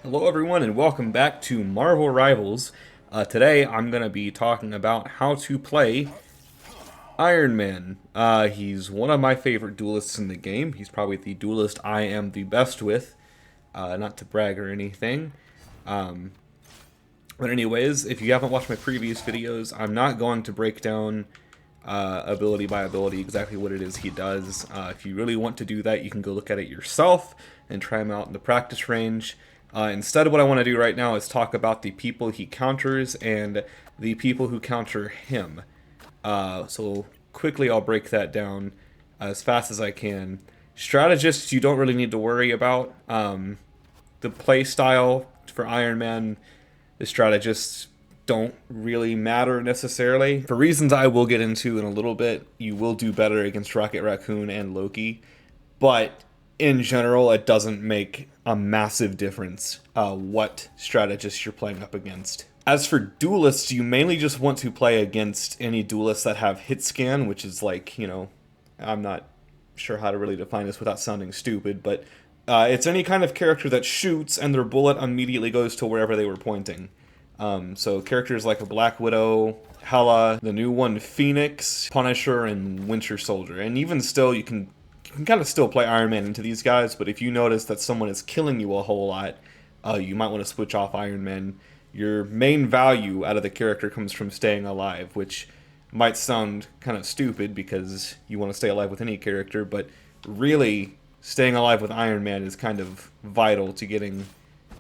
Hello, everyone, and welcome back to Marvel Rivals. Today, I'm going to be talking about how to play Iron Man. He's one of my favorite duelists in the game. He's probably the duelist I am the best with. Not to brag or anything. Um, but anyways, if you haven't watched my previous videos, I'm not going to break down ability by ability exactly what it is he does. If you really want to do that, you can go look at it yourself and try him out in the practice range. Instead, what I want to do right now is talk about the people he counters and the people who counter him. So quickly, I'll break that down as fast as I can. Strategists, you don't really need to worry about. The play style for Iron Man, the strategists don't really matter necessarily. For reasons I will get into in a little bit, you will do better against Rocket Raccoon and Loki. But in general, it doesn't make a massive difference what strategists you're playing up against. As for duelists, you mainly just want to play against any duelists that have hit scan, which is like, I'm not sure how to really define this without sounding stupid, but it's any kind of character that shoots and their bullet immediately goes to wherever they were pointing. So characters like a Black Widow, Hela, the new one Phoenix, Punisher, and Winter Soldier. And even still, you can kind of still play Iron Man into these guys, but if you notice that someone is killing you a whole lot, you might want to switch off Iron Man. Your main value out of the character comes from staying alive, which might sound kind of stupid because you want to stay alive with any character, but really, staying alive with Iron Man is kind of vital to getting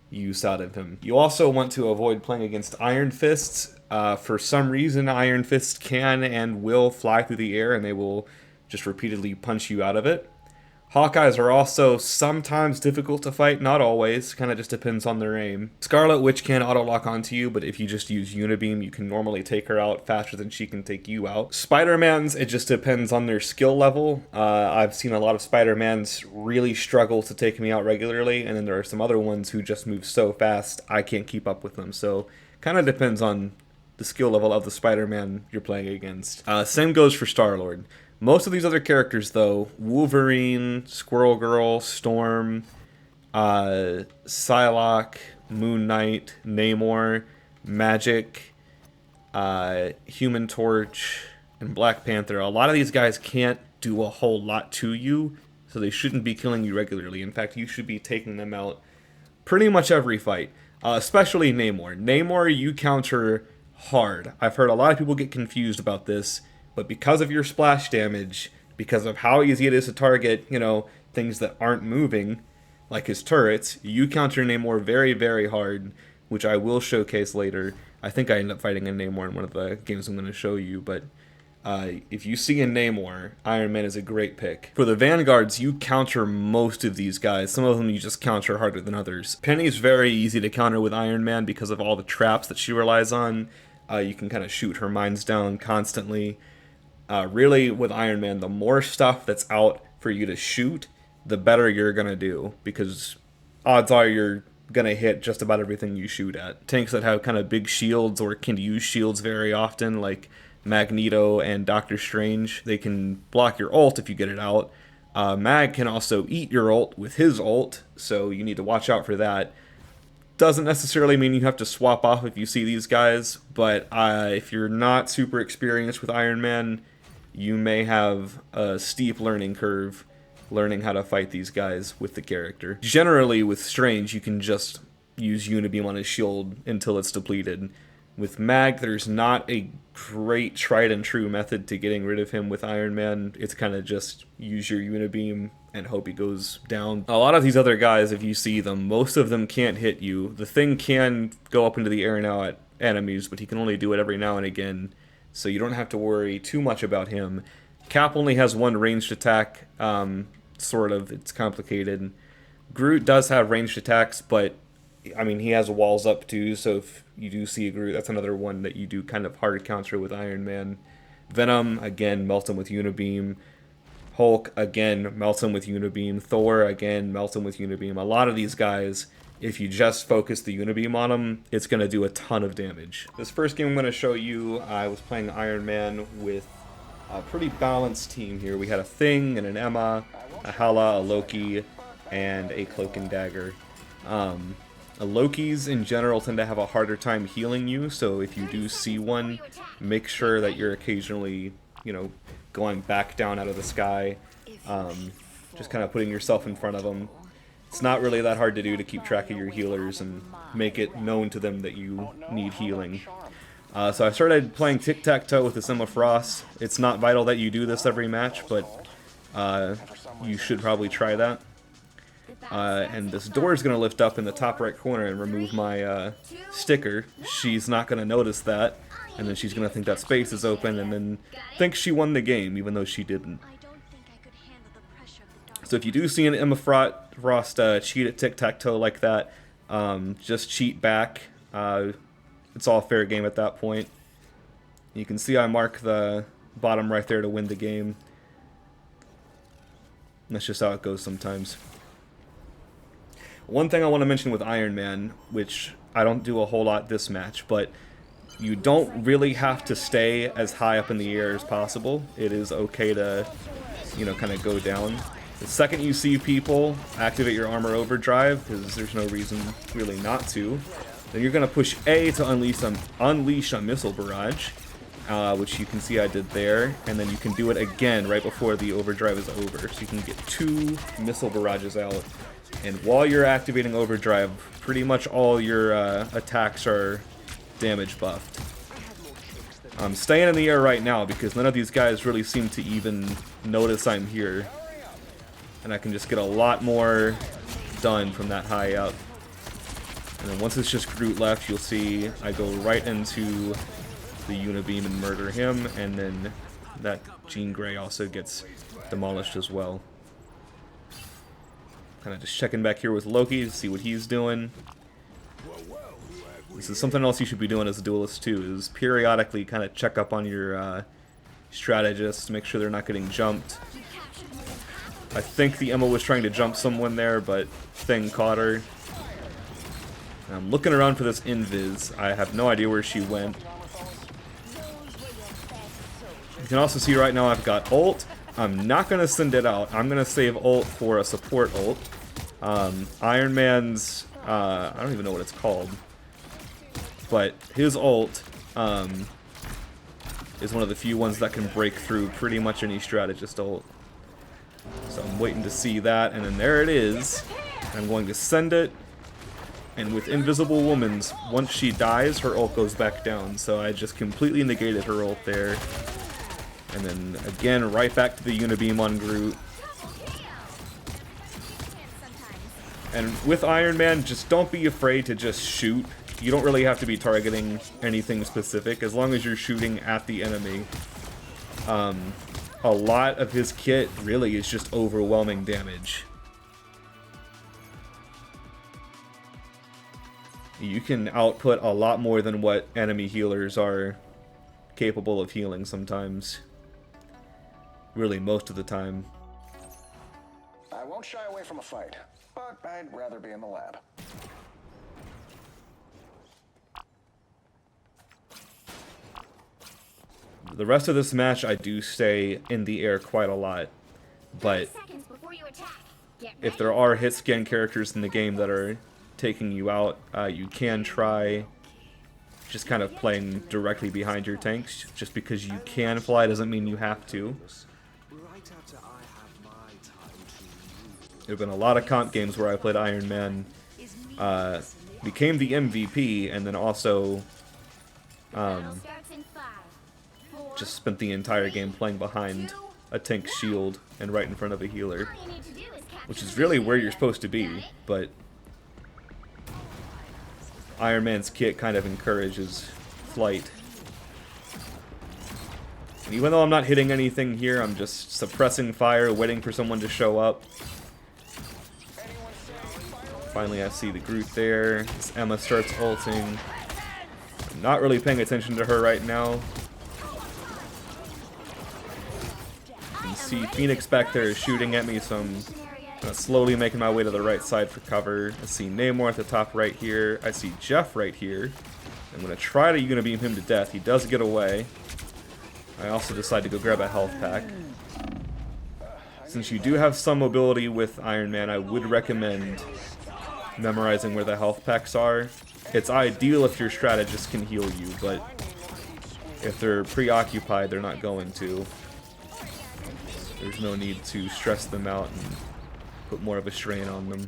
use out of him. You also want to avoid playing against Iron Fists. For some reason, Iron Fists can and will fly through the air, and they will just repeatedly punch you out of it. Hawkeyes are also sometimes difficult to fight, not always, kind of just depends on their aim. Scarlet Witch can auto-lock onto you, but if you just use Unibeam, you can normally take her out faster than she can take you out. Spider-Mans, it just depends on their skill level. I've seen a lot of Spider-Mans really struggle to take me out regularly, and then there are some other ones who just move so fast, I can't keep up with them, so kind of depends on the skill level of the Spider-Man you're playing against. Same goes for Star-Lord. Most of these other characters, though, Wolverine, Squirrel Girl, Storm, Psylocke, Moon Knight, Namor, Magic, Human Torch, and Black Panther, a lot of these guys can't do a whole lot to you, so they shouldn't be killing you regularly. In fact, you should be taking them out pretty much every fight, especially Namor. Namor, you counter hard. I've heard a lot of people get confused about this, but because of your splash damage, because of how easy it is to target, things that aren't moving, like his turrets, you counter Namor very, very hard, which I will showcase later. I think I end up fighting a Namor in one of the games I'm going to show you, but if you see a Namor, Iron Man is a great pick. For the Vanguards, you counter most of these guys. Some of them you just counter harder than others. Penny's very easy to counter with Iron Man because of all the traps that she relies on. You can kind of shoot her mines down constantly. Really, with Iron Man, the more stuff that's out for you to shoot, the better you're going to do, because odds are you're going to hit just about everything you shoot at. Tanks that have kind of big shields or can use shields very often, like Magneto and Doctor Strange, they can block your ult if you get it out. Mag can also eat your ult with his ult, so you need to watch out for that. Doesn't necessarily mean you have to swap off if you see these guys, but if you're not super experienced with Iron Man, you may have a steep learning curve learning how to fight these guys with the character. Generally, with Strange, you can just use Unibeam on his shield until it's depleted. With Mag, there's not a great tried and true method to getting rid of him with Iron Man. It's kind of just use your Unibeam and hope he goes down. A lot of these other guys, if you see them, most of them can't hit you. The Thing can go up into the air now at enemies, but he can only do it every now and again, so you don't have to worry too much about him. Cap only has one ranged attack, sort of. It's complicated. Groot does have ranged attacks, but I mean, he has walls up too, so if you do see a Groot, that's another one that you do kind of hard counter with Iron Man. Venom, again, melts him with Unibeam. Hulk, again, melts him with Unibeam. Thor, again, melts him with Unibeam. A lot of these guys, if you just focus the Unibeam on them, it's going to do a ton of damage. This first game I'm going to show you, I was playing Iron Man with a pretty balanced team here. We had a Thing and an Emma, a Hela, a Loki, and a Cloak and Dagger. Lokis in general tend to have a harder time healing you, so if you do see one, make sure that you're occasionally, you know, going back down out of the sky, just kind of putting yourself in front of them. It's not really that hard to do to keep track of your healers and make it known to them that you need healing. So I started playing tic-tac-toe with this Emma Frost. It's not vital that you do this every match, but you should probably try that. And this door is going to lift up in the top right corner and remove my sticker. She's not going to notice that, and then she's going to think that space is open and then think she won the game, even though she didn't. So if you do see an Emma Frost cheat at tic-tac-toe like that, just cheat back. It's all fair game at that point. You can see I mark the bottom right there to win the game. That's just how it goes sometimes. One thing I want to mention with Iron Man, which I don't do a whole lot this match, but you don't really have to stay as high up in the air as possible. It is okay to, you know, kind of go down. The second you see people, activate your armor overdrive, because there's no reason really not to. Then you're going to push A to unleash a missile barrage, which you can see I did there, and then you can do it again right before the overdrive is over. So you can get 2 missile barrages out, and while you're activating overdrive, pretty much all your attacks are damage buffed. I'm staying in the air right now because none of these guys really seem to even notice I'm here, and I can just get a lot more done from that high up. And then once it's just Groot left, you'll see I go right into the Unibeam and murder him, and then that Jean Grey also gets demolished as well. Kind of just checking back here with Loki to see what he's doing. This is something else you should be doing as a duelist too, is periodically kind of check up on your strategists to make sure they're not getting jumped. I think the Emma was trying to jump someone there, but Thing caught her. I'm looking around for this Invis. I have no idea where she went. You can also see right now I've got ult. I'm not going to send it out. I'm going to save ult for a support ult. Iron Man's, I don't even know what it's called, but his ult is one of the few ones that can break through pretty much any strategist ult. So I'm waiting to see that, and then there it is. I'm going to send it. And with Invisible Woman's, once she dies, her ult goes back down. So I just completely negated her ult there. And then again, right back to the Unibeam on Groot. And with Iron Man, just don't be afraid to just shoot. You don't really have to be targeting anything specific, as long as you're shooting at the enemy. A lot of his kit really is just overwhelming damage. You can output a lot more than what enemy healers are capable of healing sometimes. Really, most of the time. I won't shy away from a fight, but I'd rather be in the lab. The rest of this match, I do stay in the air quite a lot, but if there are hit scan characters in the game that are taking you out, you can try just kind of playing directly behind your tanks. Just because you can fly doesn't mean you have to. There have been a lot of comp games where I played Iron Man, became the MVP, and then also just spent the entire game playing behind a tank shield and right in front of a healer, which is really where you're supposed to be, but Iron Man's kit kind of encourages flight. And even though I'm not hitting anything here, I'm just suppressing fire, waiting for someone to show up. Finally, I see the Groot there. As Emma starts ulting. I'm not really paying attention to her right now. You can see Phoenix back there is shooting at me, so I'm slowly making my way to the right side for cover. I see Namor at the top right here. I see Jeff right here. I'm going to try to Unibeam him to death. He does get away. I also decide to go grab a health pack. Since you do have some mobility with Iron Man, I would recommend memorizing where the health packs are. It's ideal if your strategist can heal you, but if they're preoccupied, they're not going to. There's no need to stress them out and put more of a strain on them.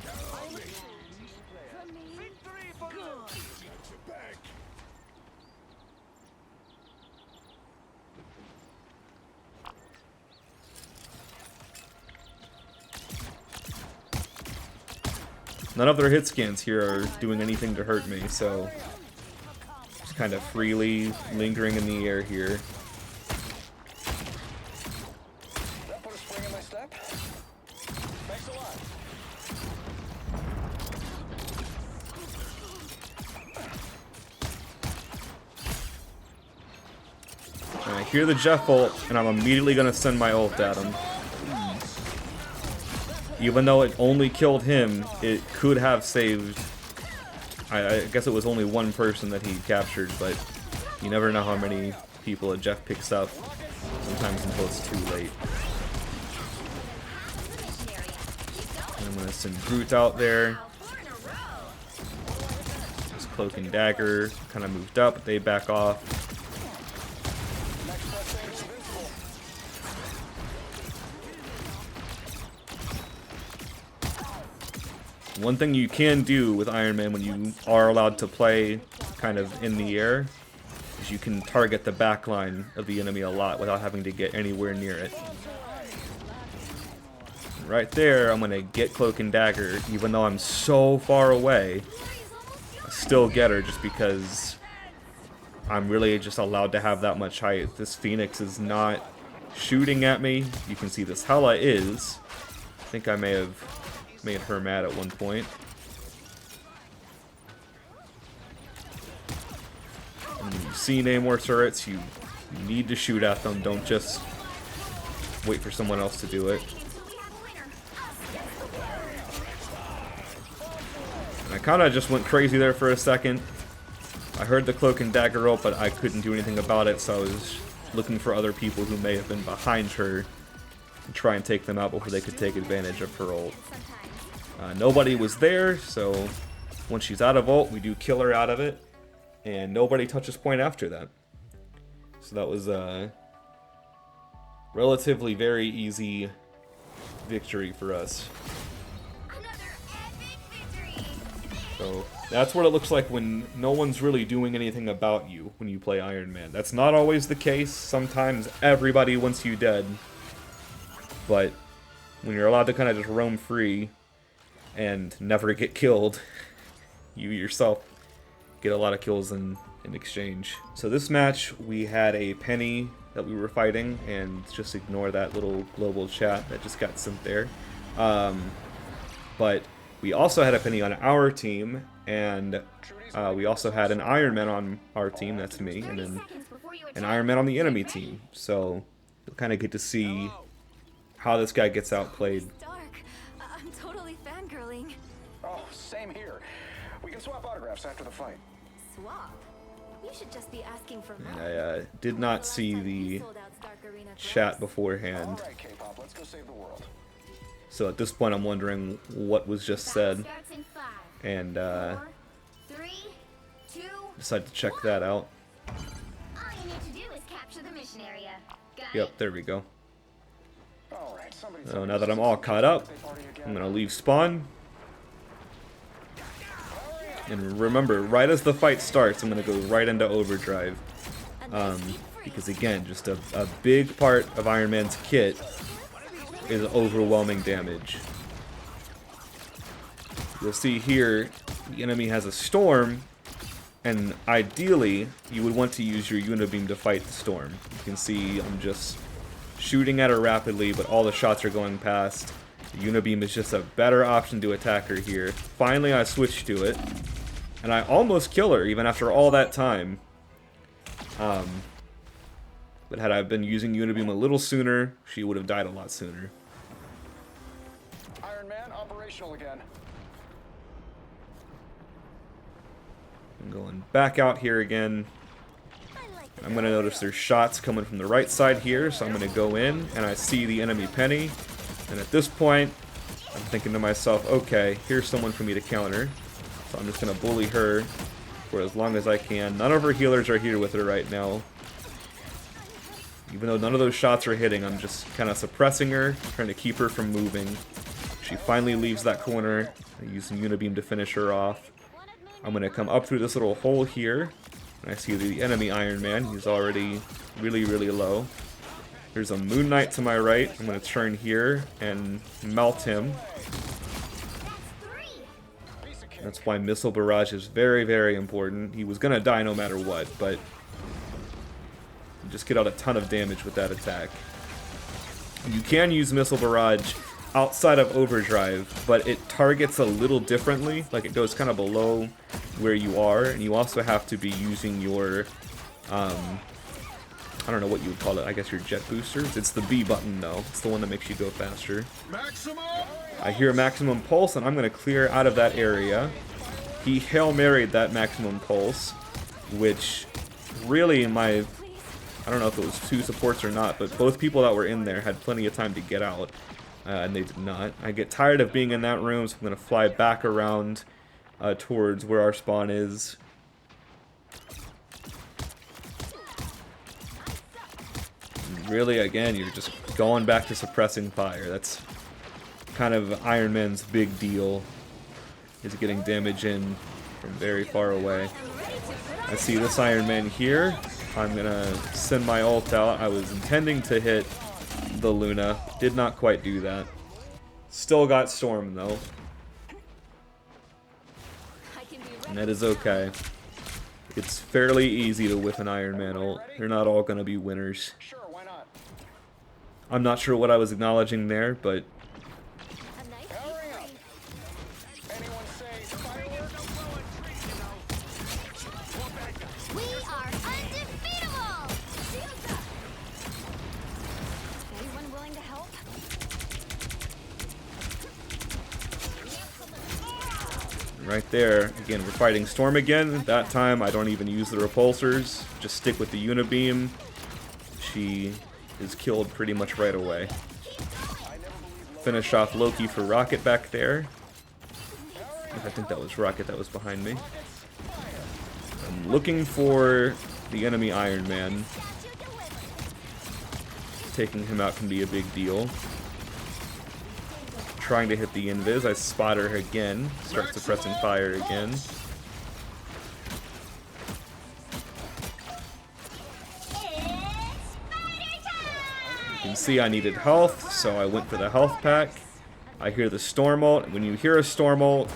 None of their hit scans here are doing anything to hurt me, so just kind of freely lingering in the air here. That put a spring in my step. Thanks a lot. And I hear the Jeff ult, and I'm immediately going to send my ult at him. Even though it only killed him, it could have saved... I guess it was only one person that he captured, but you never know how many people a Jeff picks up, sometimes until it's too late. And I'm going to send Groot out there. His Cloak and Dagger kind of moved up, they back off. One thing you can do with Iron Man when you are allowed to play kind of in the air is you can target the back line of the enemy a lot without having to get anywhere near it. Right there, I'm going to get Cloak and Dagger, even though I'm so far away. I still get her just because I'm really just allowed to have that much height. This Phoenix is not shooting at me. You can see this Hela is. I think I may have made her mad at one point. And when you see Namor turrets, you need to shoot at them. Don't just wait for someone else to do it. And I kind of just went crazy there for a second. I heard the Cloak and Dagger ult, but I couldn't do anything about it, so I was looking for other people who may have been behind her to try and take them out before they could take advantage of her ult. Nobody was there, so once she's out of ult, we do kill her out of it, and nobody touches point after that. So that was a relatively very easy victory for us. So that's what it looks like when no one's really doing anything about you when you play Iron Man. That's not always the case. Sometimes everybody wants you dead. But when you're allowed to kind of just roam free and never get killed, you yourself get a lot of kills in exchange. So this match, we had a Penny that we were fighting, and just ignore that little global chat that just got sent there. But we also had a Penny on our team, and we also had an Iron Man on our team, that's me, and then an Iron Man on the enemy team. So you'll kind of get to see how this guy gets outplayed. I'm totally fangirling. Oh, same here. We can swap autographs after the fight. Swap? You should just be asking for And I did not see the chat beforehand. All right, K-pop, let's go save the world. So at this point, I'm wondering what was just said, and decided to check that out. All you need to do is capture the mission area. Got Yep, it? there we go. All right, somebody So now that I'm all caught up, I'm gonna leave spawn. And remember, right as the fight starts, I'm gonna go right into overdrive. Because again, just a big part of Iron Man's kit is overwhelming damage. You'll see here, the enemy has a storm, and ideally, you would want to use your Unibeam to fight the storm. You can see I'm just shooting at her rapidly, but all the shots are going past. The Unibeam is just a better option to attack her here. Finally, I switched to it, and I almost kill her, even after all that time. But had I been using Unibeam a little sooner, she would have died a lot sooner. Iron Man, operational again. I'm going back out here again. I'm going to notice there's shots coming from the right side here, so I'm going to go in, and I see the enemy Penny. And at this point, I'm thinking to myself, okay, here's someone for me to counter. So I'm just going to bully her for as long as I can. None of her healers are here with her right now. Even though none of those shots are hitting, I'm just kind of suppressing her, trying to keep her from moving. She finally leaves that corner. I use some Unibeam to finish her off. I'm going to come up through this little hole here. And I see the enemy Iron Man. He's already really, really low. There's a Moon Knight to my right. I'm going to turn here and melt him. That's why Missile Barrage is very, very important. He was going to die no matter what, but you just get out a ton of damage with that attack. You can use Missile Barrage outside of Overdrive, but it targets a little differently. Like, it goes kind of below where you are, and you also have to be using your, I don't know what you would call it, I guess your jet boosters. It's the B button, though. It's the one that makes you go faster. I hear Maximum Pulse, and I'm going to clear out of that area. He Hail Married that Maximum Pulse, which really I don't know if it was 2 supports or not, but both people that were in there had plenty of time to get out, and they did not. I get tired of being in that room, so I'm going to fly back around towards where our spawn is. And really, again, you're just going back to suppressing fire. That's kind of Iron Man's big deal, is getting damage in from very far away. I see this Iron Man here. I'm gonna send my ult out. I was intending to hit the Luna. Did not quite do that. Still got Storm though. And that is okay. It's fairly easy to whiff an Iron Man ult. They're not all gonna be winners. Sure, why not? I'm not sure what I was acknowledging there, but Hurry up. Anyone say fireworks? We are undefeatable! Anyone willing to help? right there, again, we're fighting Storm again. That time I don't even use the repulsors, just stick with the Unibeam. She is killed pretty much right away. Finish off Loki for Rocket back there. I think that was Rocket that was behind me. I'm looking for the enemy Iron Man. Taking him out can be a big deal. Trying to hit the invis. I spot her again. Start suppressing fire again. You can see I needed health, so I went for the health pack. I hear the Storm ult. When you hear a Storm ult,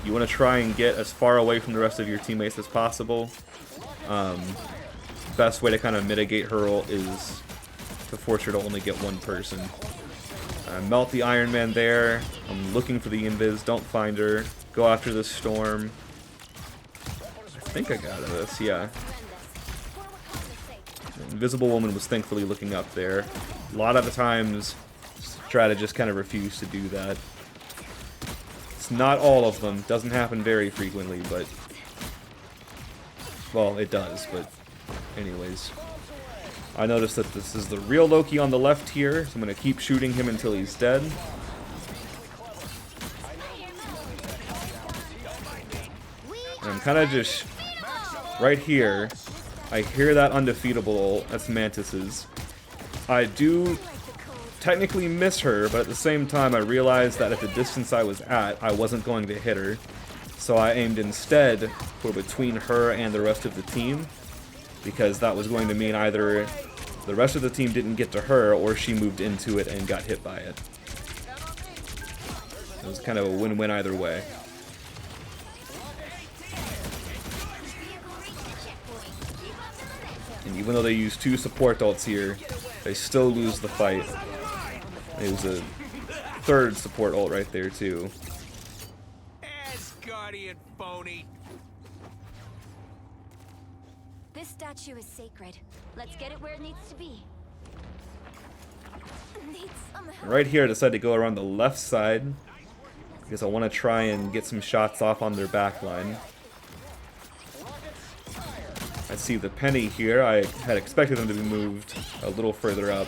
you want to try and get as far away from the rest of your teammates as possible. Best way to kind of mitigate her ult is to force her to only get one person. Melt the Iron Man there. I'm looking for the invis. Don't find her. Go after the Storm. I think I got this, yeah. Invisible Woman was thankfully looking up there. A lot of the times, strategists kind of refuse to do that. It's not all of them. Doesn't happen very frequently, but... well, it does, but... anyways. I noticed that this is the real Loki on the left here, so I'm going to keep shooting him until he's dead. And I'm kind of just... right here, I hear that undefeatable ult. That's Mantis's. I do technically miss her, but at the same time I realized that at the distance I was at, I wasn't going to hit her. So I aimed instead for between her and the rest of the team, because that was going to mean either the rest of the team didn't get to her or she moved into it and got hit by it. It was kind of a win-win either way. And even though they use 2 support ults here, they still lose the fight. It was a 3rd support ult right there too. Asgardian phony. This statue is sacred. Let's get it where it needs to be. Needs some help. Right here I decided to go around the left side because I want to try and get some shots off on their back line. I see the Penny here. I had expected them to be moved a little further up.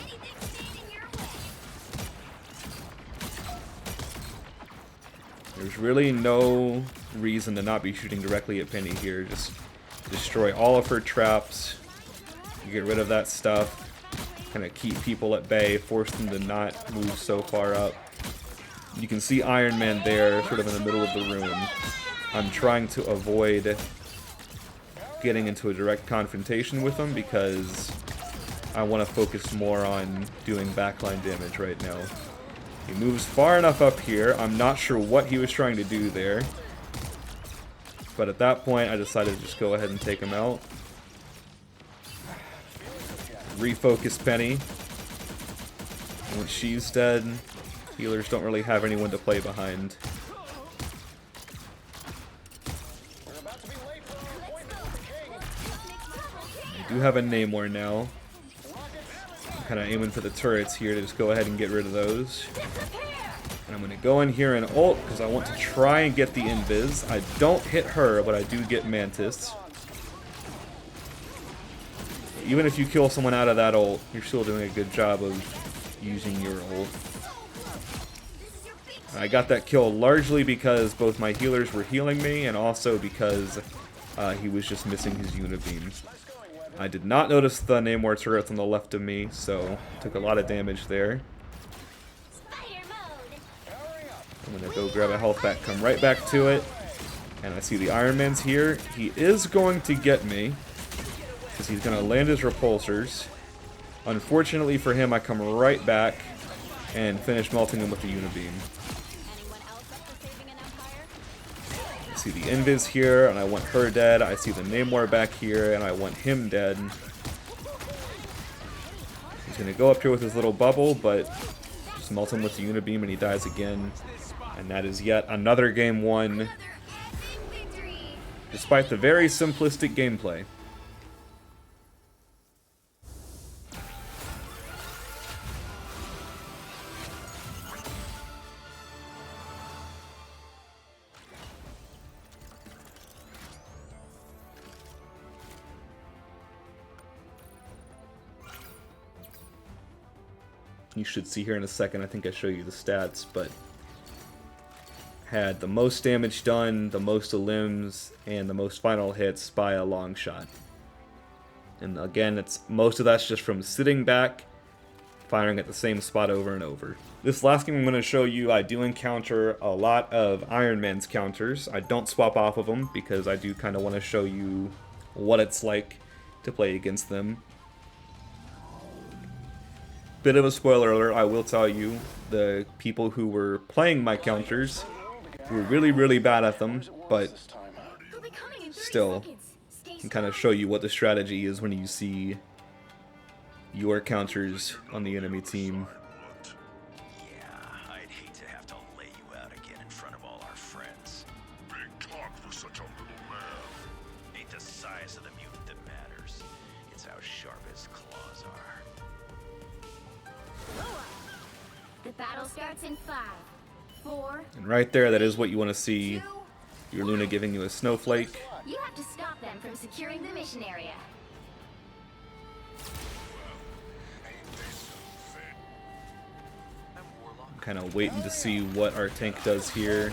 There's really no reason to not be shooting directly at Penny here. Just destroy all of her traps. Get rid of that stuff. Kind of keep people at bay, force them to not move so far up. You can see Iron Man there, sort of in the middle of the room. I'm trying to avoid getting into a direct confrontation with him because I want to focus more on doing backline damage right now. He moves far enough up here. I'm not sure what he was trying to do there. But at that point, I decided to just go ahead and take him out. Refocus Penny. Once she's dead, healers don't really have anyone to play behind. I do have a Namor now. I'm kind of aiming for the turrets here to just go ahead and get rid of those. And I'm going to go in here and ult because I want to try and get the invis. I don't hit her, but I do get Mantis. Even if you kill someone out of that ult, you're still doing a good job of using your ult. I got that kill largely because both my healers were healing me and also because he was just missing his Unibeam. I did not notice the Namor turrets on the left of me, so took a lot of damage there. I'm gonna go grab a health pack, come right back to it, and I see the Iron Man's here. He is going to get me, because he's gonna land his repulsors. Unfortunately for him, I come right back and finish melting him with the Unibeam. I see the Invis here, and I want her dead. I see the Namor back here, and I want him dead. He's gonna go up here with his little bubble, but just melt him with the Unibeam, and he dies again. And that is yet another game won, despite the very simplistic gameplay. You should see here in a second, I think I show you the stats, but had the most damage done, the most limbs, and the most final hits by a long shot. And again, most of that's just from sitting back, firing at the same spot over and over. This last game I'm going to show you, I do encounter a lot of Iron Man's counters. I don't swap off of them because I do kind of want to show you what it's like to play against them. Bit of a spoiler alert, I will tell you, the people who were playing my counters were really, really bad at them, but still, can kind of show you what the strategy is when you see your counters on the enemy team. Yeah, I'd hate to have to lay you out again in front of all our friends. Big talk for such a little man. Ain't the size of the mutant that matters. It's how sharp his claws are. The battle starts in 5, 4. And right there, that is what you want to see. Your Luna giving you a snowflake. You have to stop them from securing the mission area. I'm kind of waiting to see what our tank does here.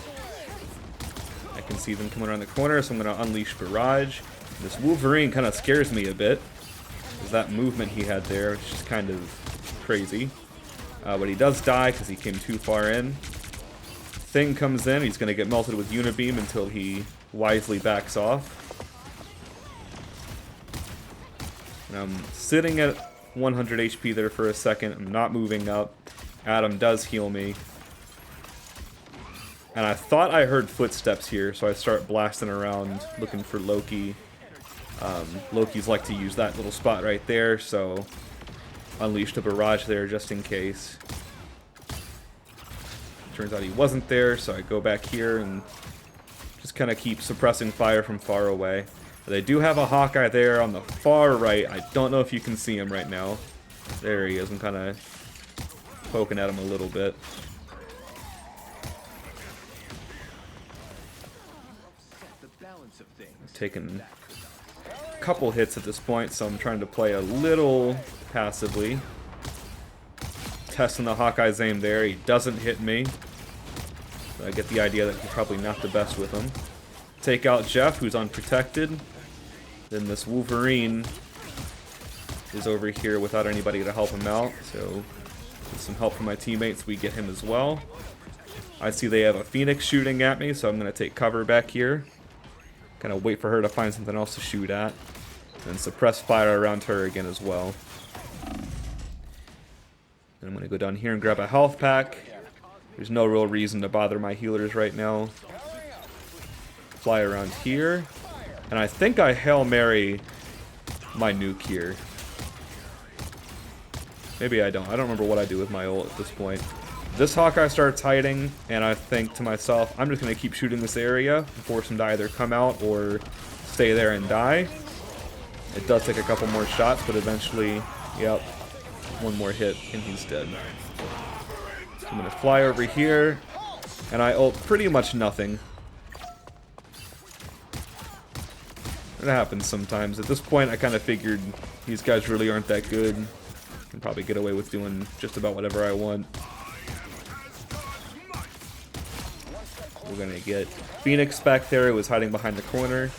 I can see them coming around the corner, so I'm going to unleash Barrage. This Wolverine kind of scares me a bit, because that movement he had there is just kind of crazy. But he does die because he came too far in. Thing comes in, he's going to get melted with Unibeam until he wisely backs off. And I'm sitting at 100 HP there for a second. I'm not moving up. Adam does heal me. And I thought I heard footsteps here, so I start blasting around looking for Loki. Loki's like to use that little spot right there, so unleashed a barrage there just in case. Turns out he wasn't there, so I go back here and just kind of keep suppressing fire from far away. But they do have a Hawkeye there on the far right. I don't know if you can see him right now. There he is. I'm kind of poking at him a little bit. I've taken a couple hits at this point, so I'm trying to play a little passively. Testing the Hawkeye's aim there. He doesn't hit me. But I get the idea that he's probably not the best with them. Take out Jeff, who's unprotected. Then this Wolverine is over here without anybody to help him out, so with some help from my teammates, we get him as well. I see they have a Phoenix shooting at me, so I'm going to take cover back here. Kind of wait for her to find something else to shoot at. And suppress fire around her again as well. Then I'm going to go down here and grab a health pack. There's no real reason to bother my healers right now. Fly around here. And I think I Hail Mary my nuke here. Maybe I don't. I don't remember what I do with my ult at this point. This Hawkeye starts hiding, and I think to myself, I'm just going to keep shooting this area and force him to either come out or stay there and die. It does take a couple more shots, but eventually, yep, one more hit and he's dead. So I'm going to fly over here, and I ult pretty much nothing. It happens sometimes. At this point, I kind of figured these guys really aren't that good. I can probably get away with doing just about whatever I want. We're gonna get Phoenix back there, who was hiding behind the corner.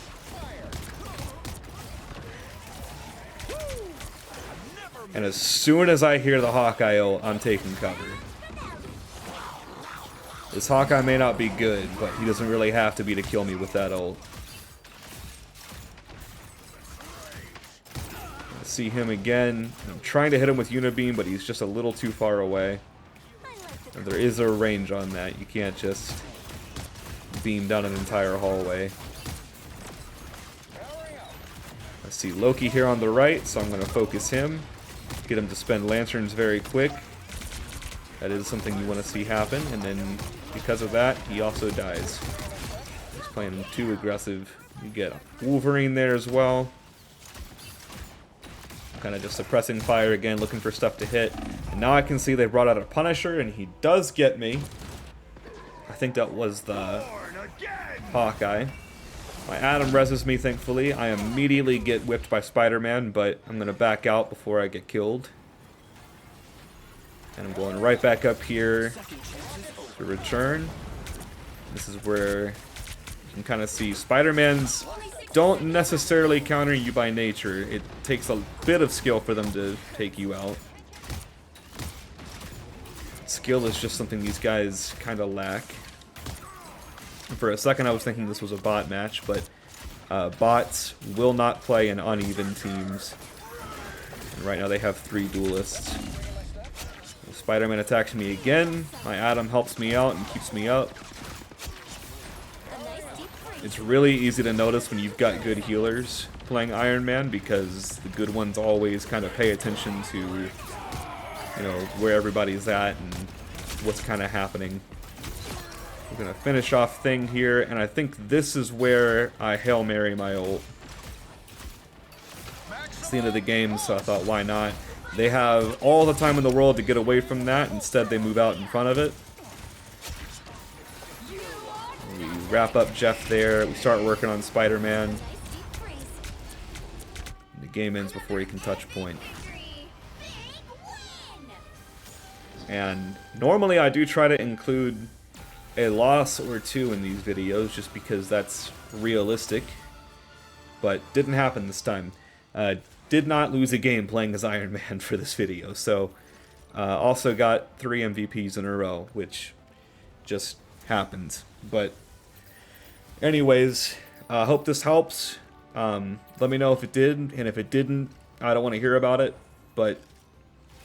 And as soon as I hear the Hawkeye ult, I'm taking cover. This Hawkeye may not be good, but he doesn't really have to be to kill me with that ult. I see him again. I'm trying to hit him with Unibeam, but he's just a little too far away. And there is a range on that. You can't just beam down an entire hallway. I see Loki here on the right, so I'm going to focus him. Get him to spend lanterns very quick. That is something you want to see happen, and then because of that, he also dies. He's playing too aggressive. You get Wolverine there as well. Kind of just suppressing fire again, looking for stuff to hit. And now I can see they brought out a Punisher, and he does get me. I think that was the Hawkeye. My Atom reses me, thankfully. I immediately get whipped by Spider-Man, but I'm going to back out before I get killed. And I'm going right back up here to return. This is where you can kind of see Spider-Mans don't necessarily counter you by nature. It takes a bit of skill for them to take you out. Skill is just something these guys kind of lack. For a second I was thinking this was a bot match, but bots will not play in uneven teams. And right now they have 3 duelists. Spider-Man attacks me again. My Atom helps me out and keeps me up. It's really easy to notice when you've got good healers playing Iron Man, because the good ones always kind of pay attention to, you know, where everybody's at and what's kind of happening. We're going to finish off Thing here, and I think this is where I Hail Mary my ult. It's the end of the game, so I thought, why not? They have all the time in the world to get away from that. Instead, they move out in front of it. We wrap up Jeff there. We start working on Spider-Man. The game ends before he can touch point. And normally I do try to include a loss or 2 in these videos, just because that's realistic. But didn't happen this time. Did not lose a game playing as Iron Man for this video. So also got 3 MVPs in a row, which just happened. But anyways, hope this helps. Let me know if it did, and if it didn't, I don't want to hear about it. But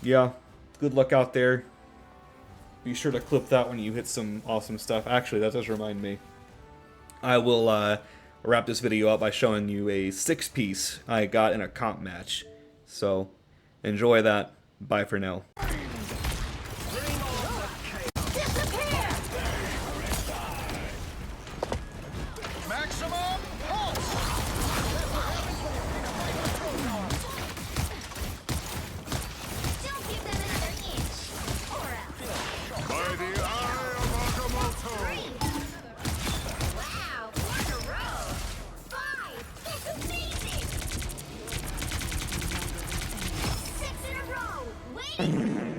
yeah, good luck out there. Be sure to clip that when you hit some awesome stuff. Actually, that does remind me. I will wrap this video up by showing you a 6-piece I got in a comp match. So, enjoy that. Bye for now. Wait!